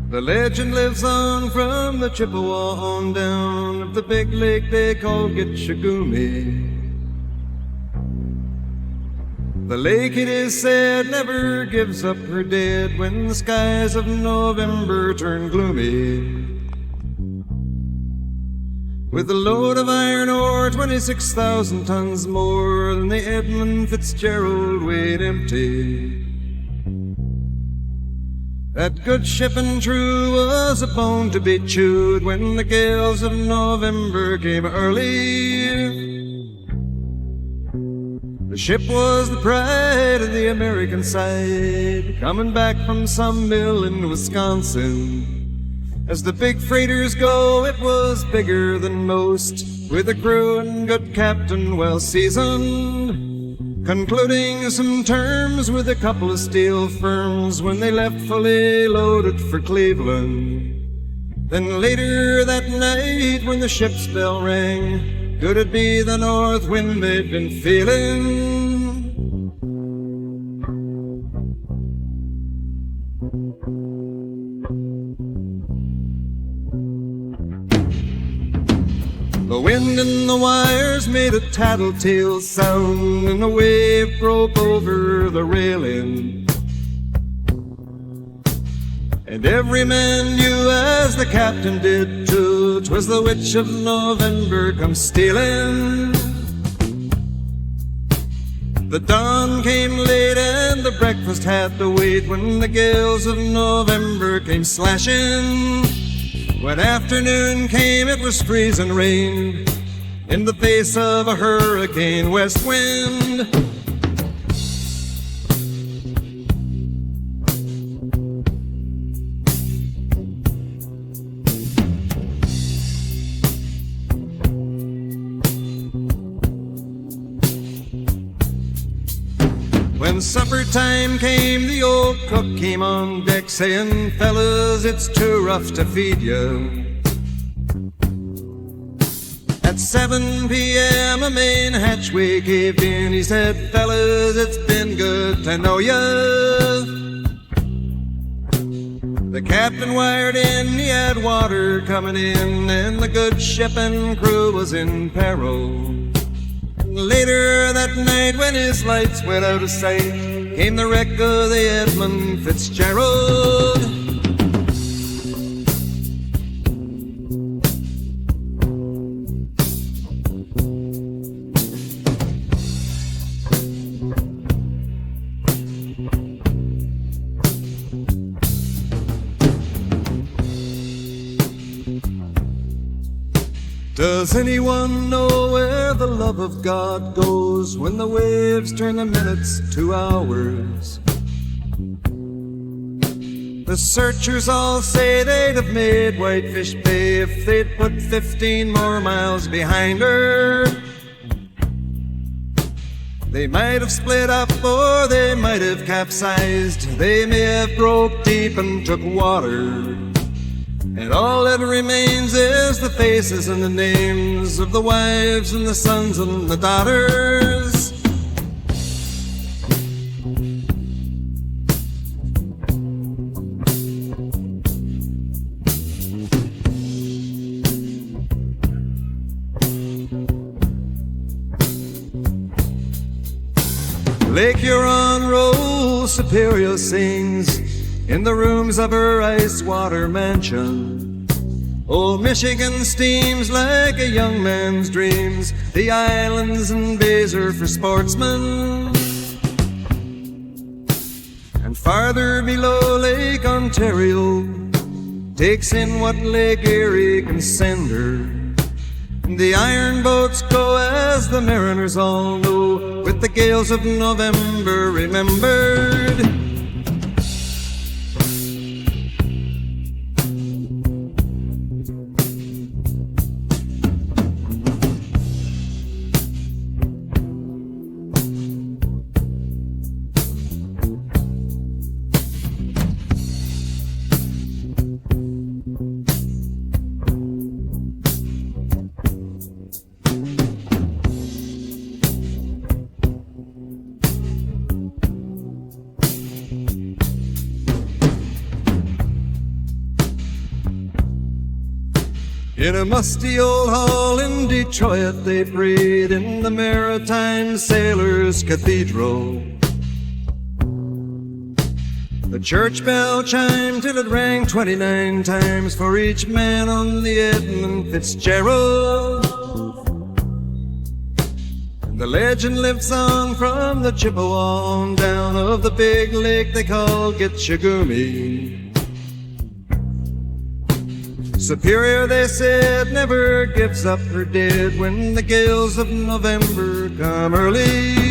The legend lives on from the Chippewa on down of the big lake they call Gitchagumi. The lake, it is said, never gives up her dead when the skies of November turn gloomy. With a load of iron ore, 26,000 tons more than the Edmund Fitzgerald weighed empty. That good ship and true was a bone to be chewed when the gales of November came early. The ship was the pride of the American side, coming back from some mill in Wisconsin. As the big freighters go, it was bigger than most, with a crew and good captain well seasoned, concluding some terms with a couple of steel firms when they left fully loaded for Cleveland. Then later that night when the ship's bell rang, could it be the north wind they'd been feeling? The wind in the wires made a tattletale sound, and a wave broke over the railing. And every man knew, as the captain did too, 'twas the witch of November come stealing. The dawn came late and the breakfast had to wait when the gales of November came slashing. When afternoon came, it was freezing rain in the face of a hurricane west wind. When supper time came, the old cook came on deck saying, "Fellas, it's too rough to feed you." At 7 p.m. a main hatchway caved in. He said, "Fellas, it's been good to know ya." The captain wired in, he had water coming in, and the good ship and crew was in peril. Later that night, when his lights went out of sight, came the wreck of the Edmund Fitzgerald. Does anyone know where the love of God goes when the waves turn the minutes to hours? The searchers all say they'd have made Whitefish Bay if they'd put 15 more miles behind her. They might have split up or they might have capsized. They may have broke deep and took water. And all that remains is the faces and the names of the wives and the sons and the daughters. Lake Huron rolls, Superior sings in the rooms of her ice-water mansion. Old Michigan steams like a young man's dreams. The islands and bays are for sportsmen. And farther below, Lake Ontario takes in what Lake Erie can send her. The iron boats go, as the mariners all know, with the gales of November remembered. In a musty old hall in Detroit, they prayed in the Maritime Sailors' Cathedral. The church bell chimed till it rang 29 times for each man on the Edmund Fitzgerald. And the legend lives on from the Chippewa on down of the big lake they call Gitchagumi. Superior, they said, never gives up her dead when the gales of November come early.